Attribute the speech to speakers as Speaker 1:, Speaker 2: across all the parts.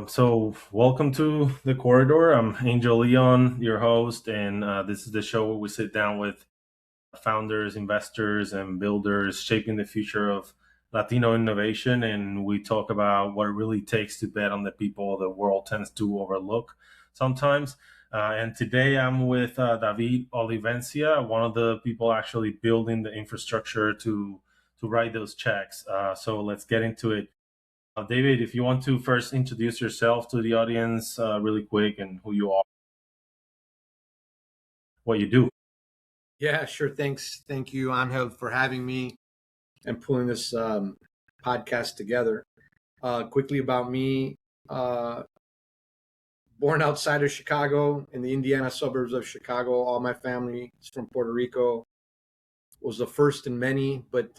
Speaker 1: So welcome to the corridor. I'm Angel León, your host, and this is the show where we sit down with founders, investors, and builders shaping the future of Latino innovation, and we talk about what it really takes to bet on the people the world tends to overlook sometimes. And today I'm with David Olivencia, one of the people actually building the infrastructure to write those checks. So let's get into it. David, if you want to first introduce yourself to the audience really quick and who you are, what you do.
Speaker 2: Yeah, sure. Thanks. Thank you, Angel, for having me and pulling this podcast together. Quickly about me, uh, born outside of Chicago in the Indiana suburbs of Chicago. All my family is from Puerto Rico. Was the first in many, but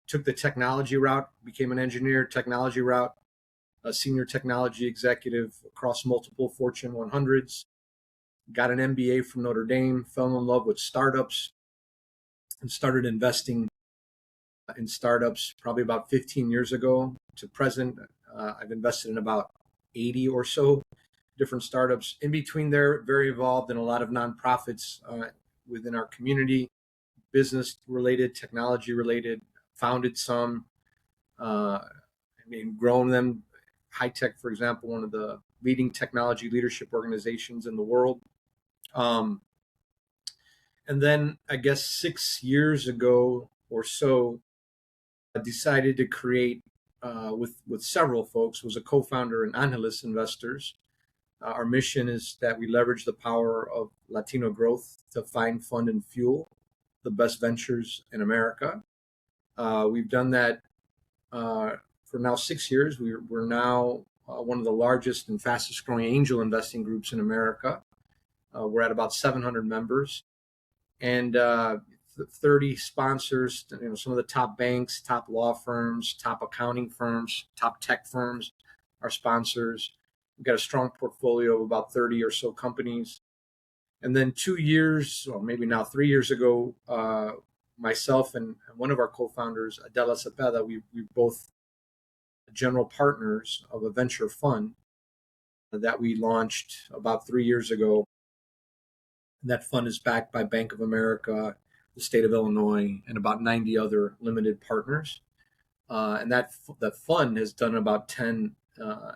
Speaker 2: took the technology route, became an engineer, technology route, a senior technology executive across multiple Fortune 100s. Got an MBA from Notre Dame, fell in love with startups, and started investing in startups probably about 15 years ago to present. I've invested in about 80 or so different startups. In between there, very involved in a lot of nonprofits within our community, business related, technology related, founded some, grown them. High Tech, for example, one of the leading technology leadership organizations in the world. And then I guess 6 years ago or so, I decided to create with several folks, was a co-founder in Anelis Investors. Our mission is that we leverage the power of Latino growth to find, fund, and fuel the best ventures in America. We've done that for now 6 years. We're now one of the largest and fastest growing angel investing groups in America. We're at about 700 members and 30 sponsors, some of the top banks, top law firms, top accounting firms, top tech firms are sponsors. We've got a strong portfolio of about 30 or so companies. And then 2 years, or maybe now 3 years ago, myself and one of our co-founders, Adela Cepeda, we both general partners of a venture fund that we launched about 3 years ago. And that fund is backed by Bank of America, the state of Illinois, and about 90 other limited partners. And that fund has done about 10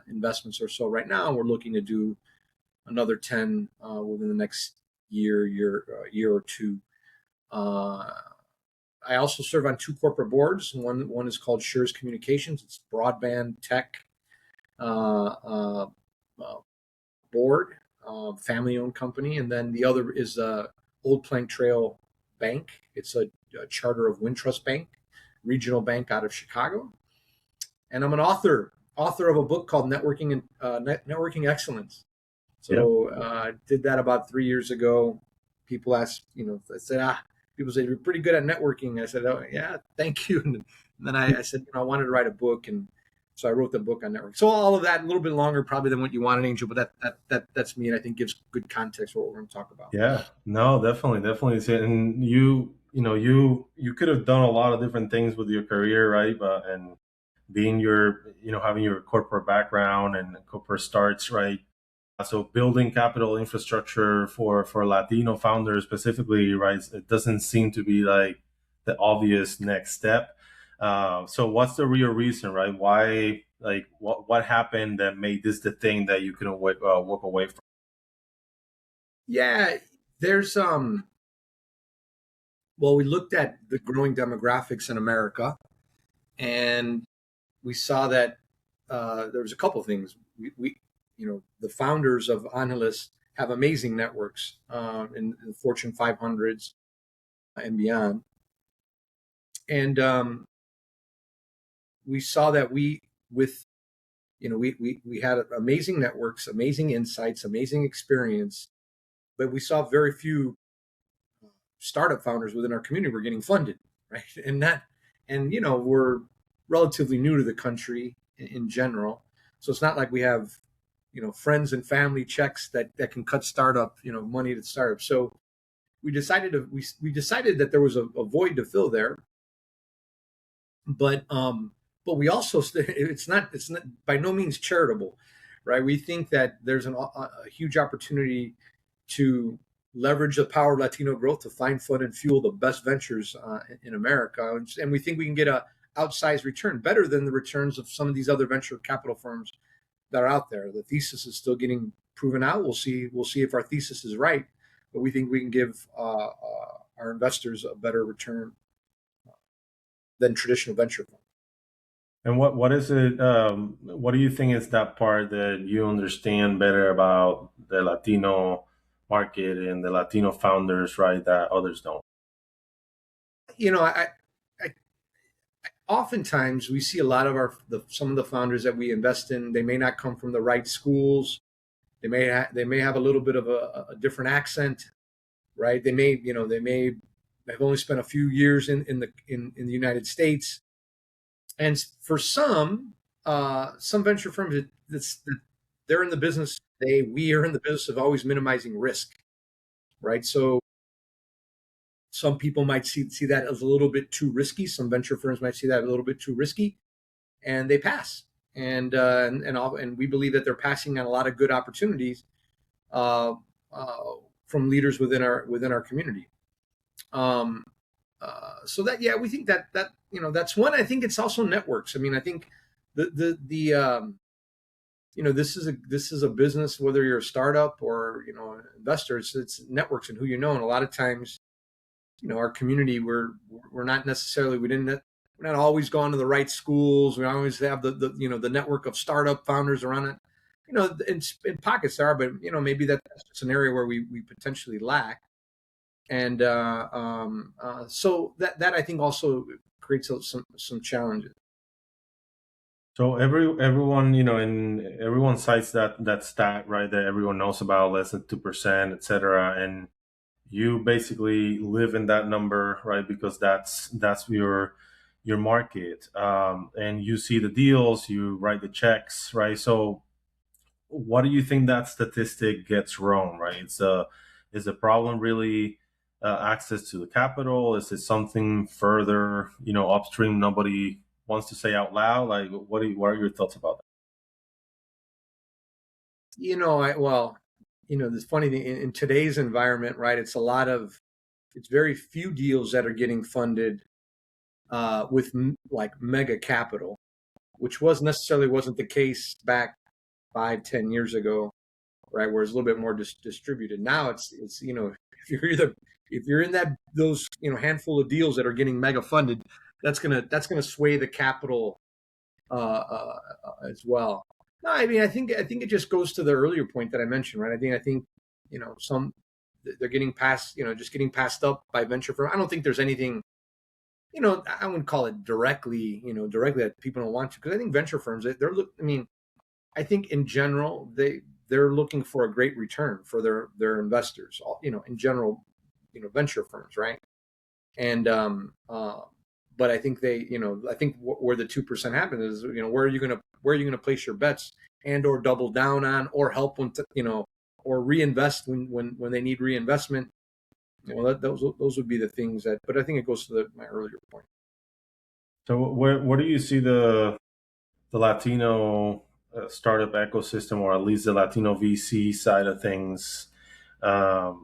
Speaker 2: investments or so right now. We're looking to do another 10 within the next year or two. I also serve on two corporate boards. One is called Schurz Communications. It's broadband tech board, family-owned company. And then the other is Old Plank Trail Bank. It's a charter of Wintrust Bank, regional bank out of Chicago. And I'm an author of a book called Networking Excellence. So did that about 3 years ago. People asked, I said, people say, you're pretty good at networking. I said, oh, yeah, thank you. And then I said, I wanted to write a book. And so I wrote the book on networking. So all of that, a little bit longer probably than what you wanted, Angel, but that's me. And I think gives good context for what we're going to talk about.
Speaker 1: Yeah, no, definitely. And you could have done a lot of different things with your career, right? And being having your corporate background and corporate starts, right? So building capital infrastructure for Latino founders specifically, right? It doesn't seem to be like the obvious next step. So what's the real reason, right? Why, like, what happened that made this the thing that you couldn't walk away from?
Speaker 2: Yeah, there's we looked at the growing demographics in America, and we saw that there was a couple of things. We the founders of Anelis have amazing networks in the Fortune 500s and beyond, and we saw that we had amazing networks, amazing insights, amazing experience, but we saw very few startup founders within our community were getting funded, right? And we're relatively new to the country in general, so it's not like we have friends and family checks that can cut startup money to startup. So we decided that there was a void to fill there, but but we also it's not by no means charitable, right? We think that there's a huge opportunity to leverage the power of Latino growth to find, fund, and fuel the best ventures in America, and we think we can get a outsized return, better than the returns of some of these other venture capital firms that are out there. The thesis is still getting proven out. We'll see. We'll see if our thesis is right, but we think we can give our investors a better return than traditional venture funds.
Speaker 1: And what is it? What do you think is that part that you understand better about the Latino market and the Latino founders, right? That others don't.
Speaker 2: You know, I oftentimes we see a lot of some of the founders that we invest in. They may not come from the right schools. They may have a little bit of a different accent, right? They may have only spent a few years in the United States. And for some venture firms, they're in the business. We are in the business of always minimizing risk, right? So some people might see that as a little bit too risky. Some venture firms might see that a little bit too risky, and they pass. And we believe that they're passing on a lot of good opportunities uh, from leaders within our community. Um, so that, yeah, we think that that's one. I think it's also networks. I mean, I think the this is a business, whether you're a startup or an investor. It's networks and who you know. And a lot of times, our community, we're not necessarily we're not always gone to the right schools. We always have the network of startup founders around it. In pockets there are, but maybe that's just an area where we potentially lack. And so that I think also creates some challenges.
Speaker 1: So everyone, and everyone cites that stat, right? That everyone knows about, less than 2%, et cetera. And you basically live in that number, right? Because that's your market, and you see the deals, you write the checks, right? So what do you think that statistic gets wrong, right? Is the problem really access to the capital? Is it something further, upstream nobody wants to say out loud? Like, what are your thoughts about that?
Speaker 2: This funny thing in today's environment, right? It's very few deals that are getting funded with like mega capital, which wasn't the case back 5-10 years ago, right? Where it's a little bit more distributed. Now it's if you're in those handful of deals that are getting mega funded, that's gonna sway the capital as well. No, I mean, I think it just goes to the earlier point that I mentioned, right? I think some they're getting passed, just getting passed up by venture firms. I don't think there's anything, I wouldn't call it directly that people don't want to, because I think venture firms, I mean, I think in general they're looking for a great return for their investors. In general, venture firms, right? And but I think where the 2% happens is, where are you gonna place your bets, and or double down on, or help when or reinvest when they need reinvestment. Those would be the things that. But I think it goes to my earlier point.
Speaker 1: So where do you see the Latino startup ecosystem, or at least the Latino VC side of things,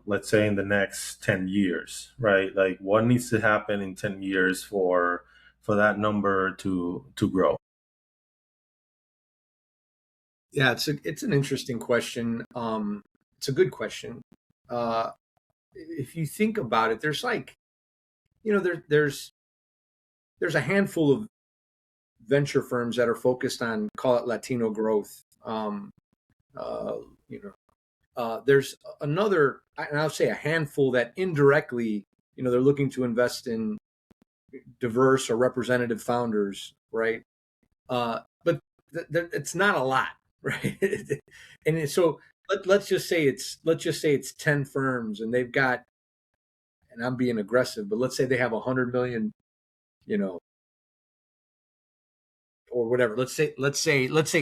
Speaker 1: let's say in the next 10 years, right? Like, what needs to happen in 10 years for that number to grow?
Speaker 2: Yeah, it's an interesting question. It's a good question. Uh, if you think about it, there's like there's a handful of venture firms that are focused on, call it, Latino growth. Uh, you know, there's another, and I'll say a handful that indirectly, they're looking to invest in diverse or representative founders, right? But it's not a lot, right? And so let's just say it's 10 firms, and they've got, and I'm being aggressive, but let's say they have 100 million, you know, or whatever. Let's say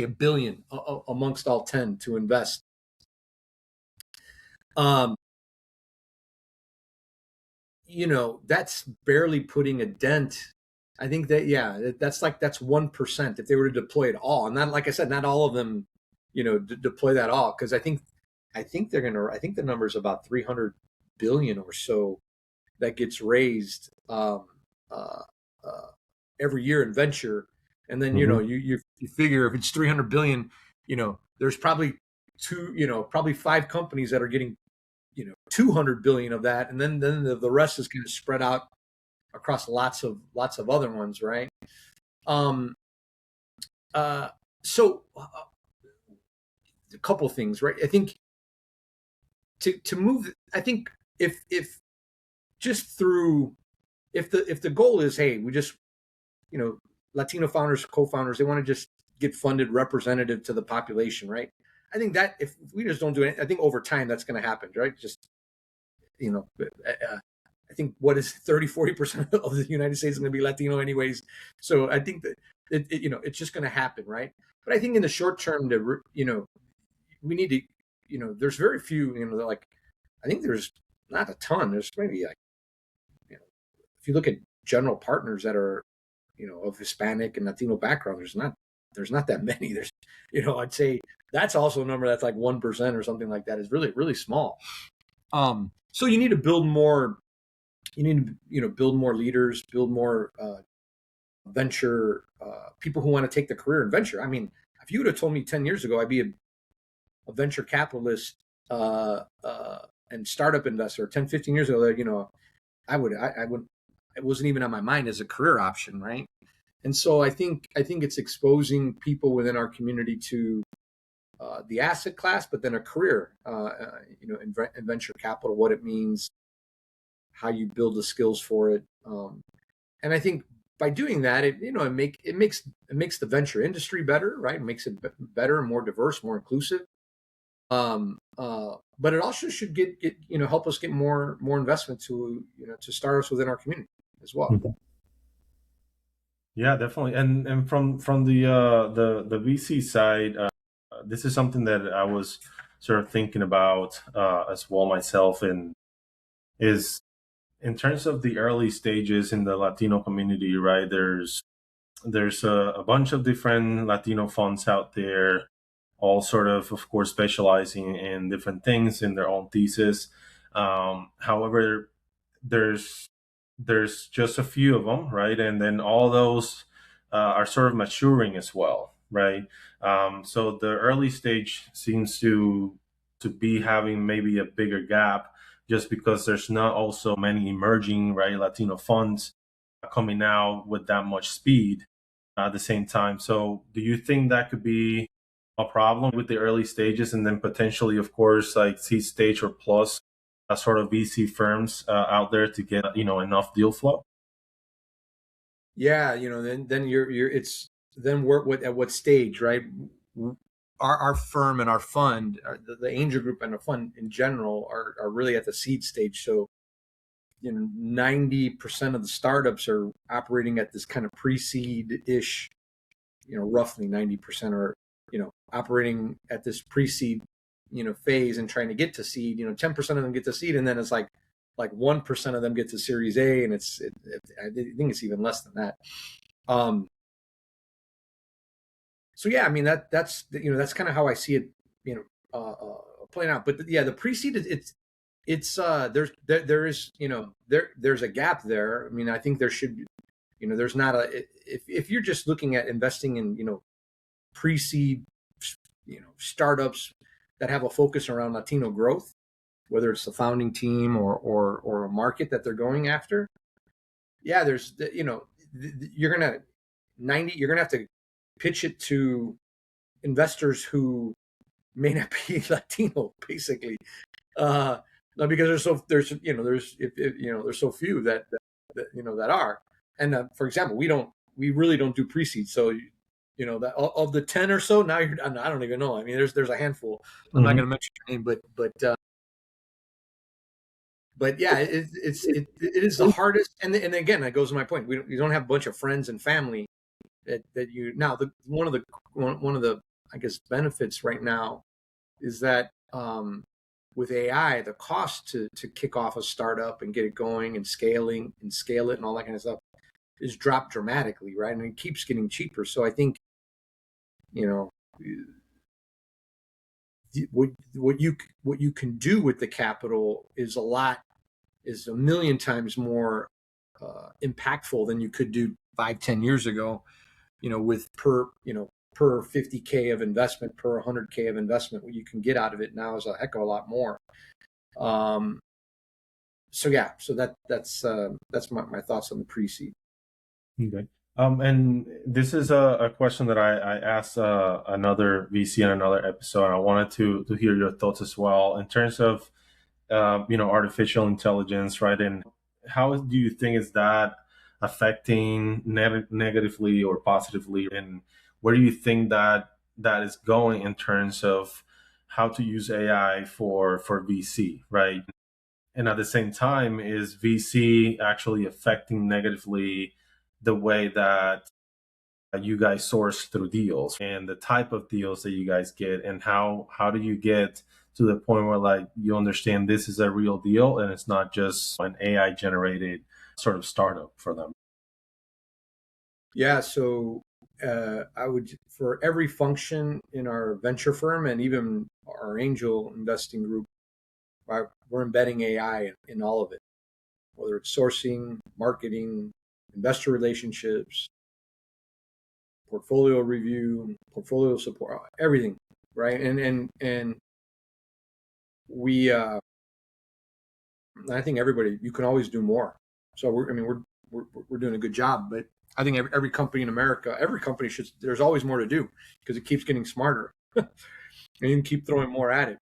Speaker 2: a billion amongst all 10 to invest. Um, that's barely putting a dent I think that, yeah, that's 1%. If they were to deploy it all, and not, like I said, not all of them, deploy that all, because I think the number is about 300 billion or so that gets raised uh, uh, every year in venture. And then,
Speaker 1: Hmm.
Speaker 2: you figure if it's 300 billion, there's probably probably five companies that are getting 200 billion of that, and then the rest is kind of spread out across lots of other ones, right? Um, uh, so a couple of things, right? I think to move, I think if just through if the goal is, hey, we just you know Latino founders, co-founders, they want to just get funded representative to the population, right? I think that if we just don't do it, I think over time that's going to happen, right? Just I think what is 30-40% of the United States is going to be Latino anyways. So I think that it's just going to happen, right? But I think in the short term, we need to, there's very few, like, I think there's not a ton. There's maybe like, if you look at general partners that are, of Hispanic and Latino background, there's not that many. There's, I'd say that's also a number that's like 1% or something like that. Is really, really small. So you need to build more. You need to, build more leaders, build more venture people who want to take the career in venture. I mean, if you would have told me 10 years ago I'd be a venture capitalist and startup investor 10, 15 years ago, that I would, it wasn't even on my mind as a career option, right? And so I think it's exposing people within our community to the asset class, but then a career, in venture capital, what it means, how you build the skills for it. And I think by doing that, it makes the venture industry better, right? It makes it better, more diverse, more inclusive. But it also should get help us get more investment to startups within our community as well.
Speaker 1: Yeah, definitely. And from the VC side, this is something that I was sort of thinking about as well myself, and is in terms of the early stages in the Latino community, right? There's a bunch of different Latino funds out there, all sort of course, specializing in different things in their own thesis. However, there's there's just a few of them, right? And then all those are sort of maturing as well, right? So the early stage seems to be having maybe a bigger gap, just because there's not also many emerging, right, Latino funds coming out with that much speed at the same time. So do you think that could be a problem with the early stages, and then potentially, of course, like seed stage or plus sort of VC firms out there to get enough deal flow?
Speaker 2: Yeah, then you're it's then we're at what stage, right? Our firm and our fund, the angel group and the fund in general, are really at the seed stage. So 90% of the startups are operating at this kind of pre-seed ish, roughly 90% are operating at this pre-seed phase and trying to get to seed. 10% of them get to seed, and then it's like 1% of them get to series A, and I think it's even less than that. So yeah, I mean, that's kind of how I see it, playing out. But yeah, the pre-seed, there's a gap there. I mean, I think there should, there's not if you're just looking at investing in pre-seed, startups that have a focus around Latino growth, whether it's the founding team or a market that they're going after. Yeah, you're gonna have to pitch it to investors who may not be Latino, basically, because there's so few that are. And for example, we really don't do pre-seed. So that of the 10 or so, now I don't even know. I mean, there's a handful. I'm not going to
Speaker 1: Hmm.
Speaker 2: mention your name, but yeah, it is the hardest. And again, that goes to my point. We don't have a bunch of friends and family that you now. One of the I guess benefits right now is that with AI, the cost to kick off a startup and get it going and scale it and all that kind of stuff is dropped dramatically, right? And it keeps getting cheaper. So I think, you know, what you can do with the capital is a million times more impactful than you could do 5-10 years ago. With per 50K of investment, per 100K of investment, what you can get out of it now is a heck of a lot more. So yeah, so that's my thoughts on the pre-seed.
Speaker 1: Okay. And this is a question that I asked another VC in another episode. And I wanted to hear your thoughts as well in terms of artificial intelligence, right? And how do you think is that affecting negatively or positively? And where do you think that is going in terms of how to use AI for VC, right? And at the same time, is VC actually affecting negatively the way that you guys source through deals and the type of deals that you guys get, and how do you get to the point where like you understand this is a real deal and it's not just an AI generated sort of startup for them?
Speaker 2: Yeah, so I would, for every function in our venture firm and even our angel investing group, we're embedding AI in all of it, whether it's sourcing, marketing, investor relationships, portfolio review, portfolio support, everything, right? And we, I think everybody, you can always do more. So we're doing a good job, but I think every company in America, every company should. There's always more to do because it keeps getting smarter, and you can keep throwing more at it.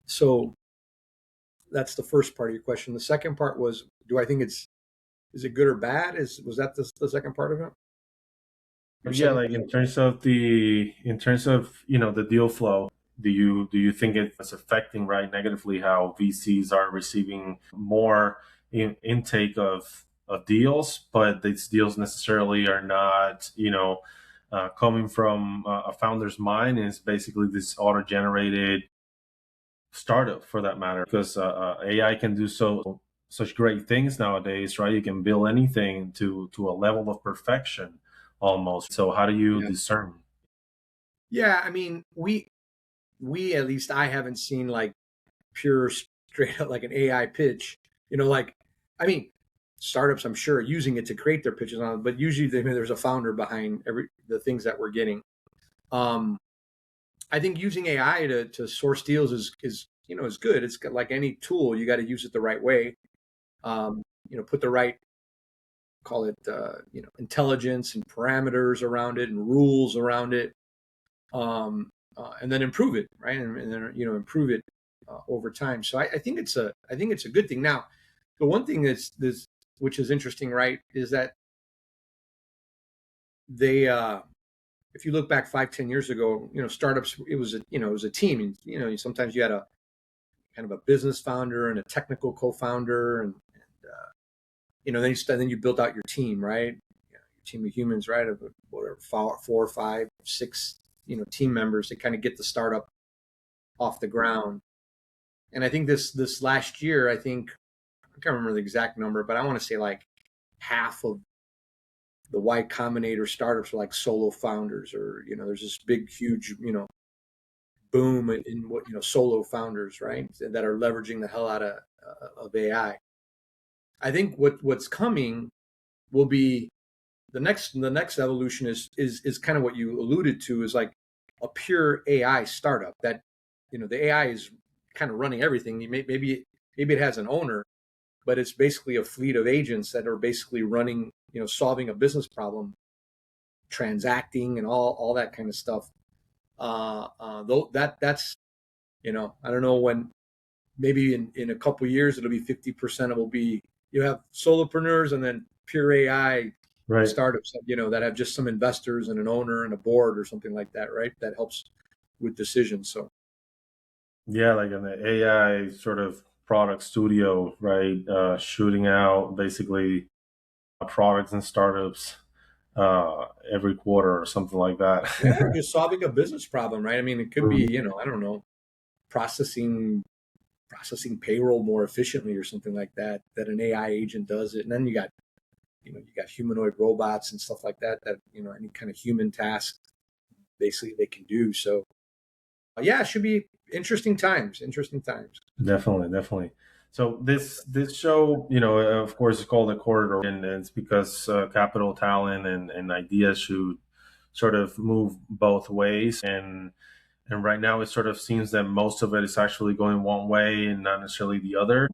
Speaker 2: So that's the first part of your question. The second part was, do I think is it good or bad? Was that the second part of it? Your
Speaker 1: Yeah,
Speaker 2: second
Speaker 1: like
Speaker 2: question?
Speaker 1: in terms of the deal flow, do you think it's affecting right negatively how VCs are receiving more intake of deals, but these deals necessarily are not coming from a founder's mind, and it's basically this auto generated startup for that matter, because AI can do such great things nowadays, right? You can build anything to a level of perfection almost. So how do you
Speaker 2: Yeah.
Speaker 1: discern?
Speaker 2: Yeah, I mean, we at least I haven't seen like pure straight up like an AI pitch. Like, I mean, startups I'm sure are using it to create their pitches on, but usually there's a founder behind every the things that we're getting. Um, I think using AI to source deals is good. It's like any tool, you got to use it the right way. Put the right, call it intelligence and parameters around it and rules around it, and then improve it, right? And then improve it over time. So I think it's a good thing. Now, the one thing that's this which is interesting, right, is that they if you look back 5-10 years ago, startups, it was a team. And, sometimes you had a kind of a business founder and a technical co-founder, and then you built out your team, right? Your team of humans, right? Of whatever, 4, 5, 6, team members to kind of get the startup off the ground. And I think this last year, I can't remember the exact number, but I want to say like half of the Y Combinator startups are like solo founders, or there's this big, huge, boom in what solo founders, right, that are leveraging the hell out of AI. I think what's coming will be the next evolution is kind of what you alluded to, is like a pure AI startup that the AI is kind of running everything. Maybe it has an owner, but it's basically a fleet of agents that are basically running, solving a business problem, transacting, and all that kind of stuff. Though that's I don't know when. Maybe in a couple of years it'll be 50% of it will be, you have solopreneurs, and then pure AI
Speaker 1: Right.
Speaker 2: startups that have just some investors and an owner and a board or something like that, right? That helps with decisions. So
Speaker 1: Yeah, like an AI sort of product studio, right? Shooting out basically products and startups every quarter or something like
Speaker 2: yeah,
Speaker 1: that.
Speaker 2: just solving a business problem, right? I mean, it could be,
Speaker 1: Mhm.
Speaker 2: I don't know, processing processing payroll more efficiently or something like that, that an AI agent does it. And then you got humanoid robots and stuff like that, any kind of human task, basically they can do. So yeah, it should be interesting times.
Speaker 1: Definitely, definitely. So this show, of course, is called the Corridor, and it's because capital, talent, and ideas should sort of move both ways. And right now, it sort of seems that most of it is actually going one way and not necessarily the other.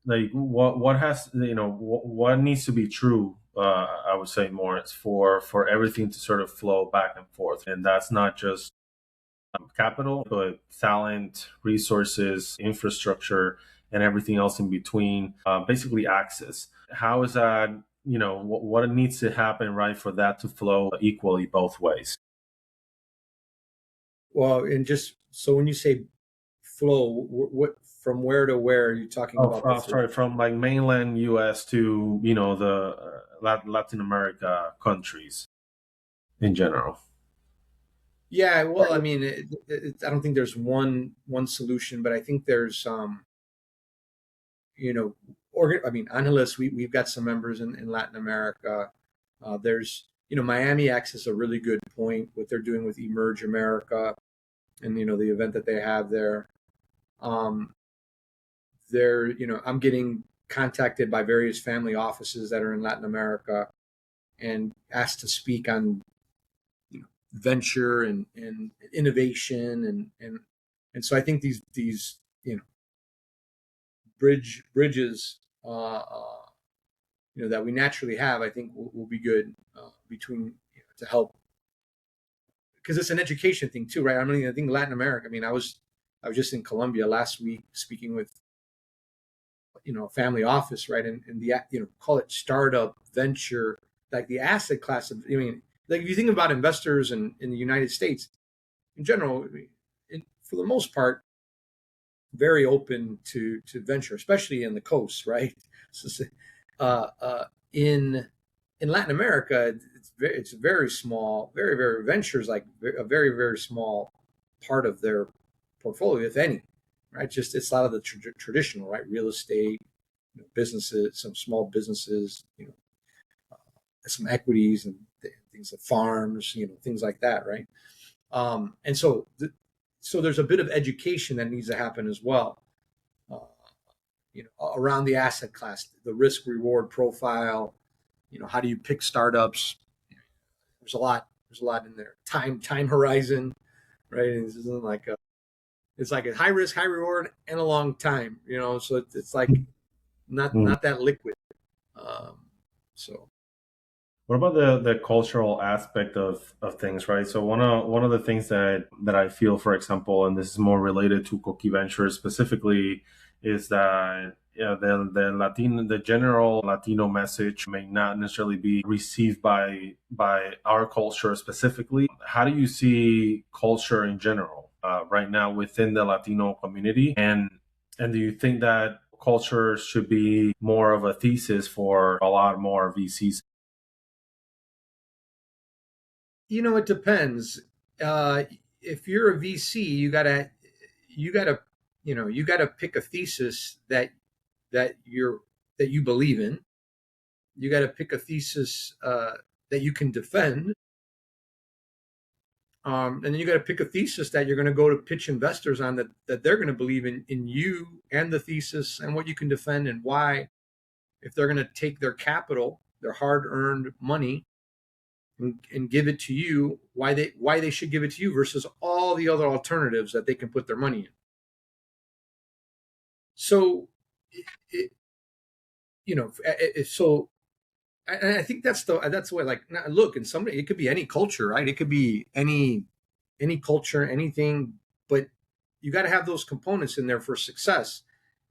Speaker 1: Like what has what needs to be true? I would say more it's for everything to sort of flow back and forth, and that's not just capital, but talent, resources, infrastructure, and everything else in between. Basically, access. How is that? What needs to happen, right, for that to flow equally both ways?
Speaker 2: Well, and just so when you say flow, what from where to where are you talking
Speaker 1: Oh,
Speaker 2: about the flow?
Speaker 1: sorry, from like mainland U.S. to the Latin America countries in general.
Speaker 2: Yeah, well, I mean, I don't think there's one solution, but I think there's you know, I mean, Angeles, we've got some members in Latin America. There's, Miami acts as a really good point, what they're doing with Emerge America and, the event that they have there. Um, I'm getting contacted by various family offices that are in Latin America and asked to speak on, venture and innovation and so I think these, bridges, that we naturally have, I think will be good between to help because it's an education thing too, right? I mean, I think Latin America. I mean, I was just in Colombia last week speaking with a family office, right? And the call it startup venture, like the asset class of. I mean, like if you think about investors in the United States in general, for the most part, very open to venture, especially in the coast, right? So, in Latin America, it's very small, very ventures like a very small part of their portfolio, if any, right? Just it's a lot of the traditional, right? Real estate, businesses, some small businesses, some equities and things like farms, things like that, right? And so there's a bit of education that needs to happen as well, uh, around the asset class, the risk reward profile. How do you pick startups? There's a lot in there. Time horizon, right? And this isn't like it's like a high risk, high reward, and a long time. So it's like not that liquid. Um, so
Speaker 1: What about the cultural aspect of things, right? So one of the things that I feel, for example, and this is more related to Coqui Ventures specifically, is that the general Latino message may not necessarily be received by our culture specifically. How do you see culture in general right now within the Latino community, and do you think that culture should be more of a thesis for a lot more VCs?
Speaker 2: it depends. Uh, if you're a VC, you gotta you gotta pick a thesis that you're that you believe in. You got to pick a thesis that you can defend, and then you got to pick a thesis that you're going to go to pitch investors on that they're going to believe in you and the thesis and what you can defend and why. If they're going to take their capital, their hard-earned money, and give it to you, why they should give it to you versus all the other alternatives that they can put their money in. So, it, so and I think that's the way. Like, look, and somebody, it could be any culture, right? It could be any culture, anything, but you got to have those components in there for success.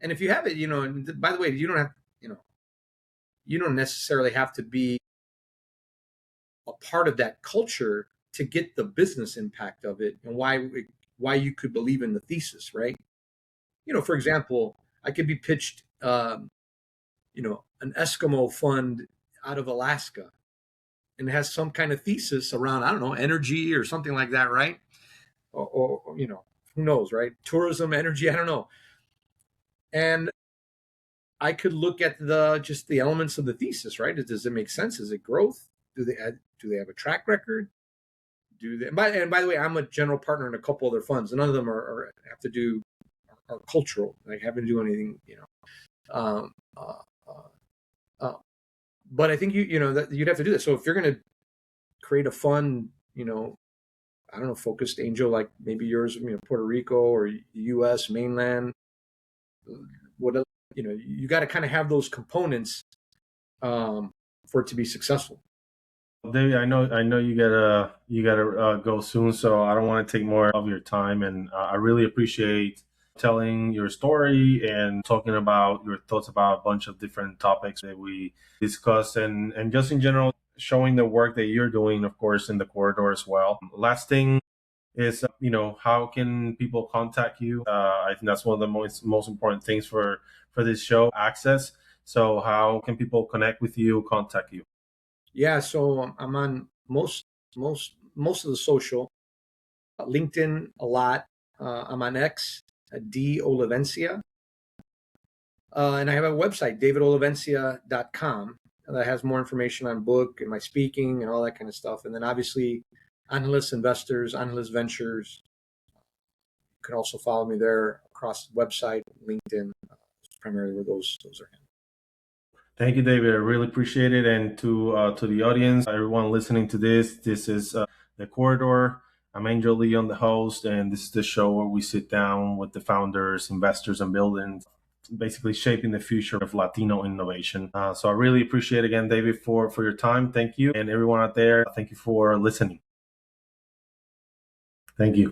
Speaker 2: And if you have it, and by the way, you know, you don't necessarily have to be a part of that culture to get the business impact of it and why you could believe in the thesis, right? For example, I could be pitched, an Eskimo fund out of Alaska and it has some kind of thesis around, I don't know, energy or something like that, right? Or who knows, right? Tourism, energy, I don't know. And I could look at just the elements of the thesis, right? Does it make sense? Is it growth? Do they have a track record? And by the way, I'm a general partner in a couple other funds. None of them have to do are cultural, like having to do anything, Um, uh, uh, uh, but I think that you'd have to do this. So if you're going to create a fund, I don't know, focused angel like maybe yours, Puerto Rico or U.S. mainland, what you got to kind of have those components for it to be successful.
Speaker 1: David, I know you gotta go soon, so I don't want to take more of your time. And I really appreciate telling your story and talking about your thoughts about a bunch of different topics that we discussed, and just in general showing the work that you're doing, of course, in the corridor as well. Last thing is, how can people contact you? I think that's one of the most important things for this show, access. So how can people connect with you, contact you?
Speaker 2: Yeah, so I'm on most of the social, LinkedIn a lot. I'm on X, D Olivencia, and I have a website, davidolivencia.com, that has more information on book and my speaking and all that kind of stuff. And then obviously, Anelis Investors, Anelis Ventures. You can also follow me there across the website, LinkedIn, primarily where those are.
Speaker 1: Thank you, David. I really appreciate it. And to the audience, everyone listening to this is the Corridor. I'm Angel León, the host, and this is the show where we sit down with the founders, investors, and buildings, basically shaping the future of Latino innovation. So I really appreciate again, David, for your time. Thank you, and everyone out there. Thank you for listening. Thank you.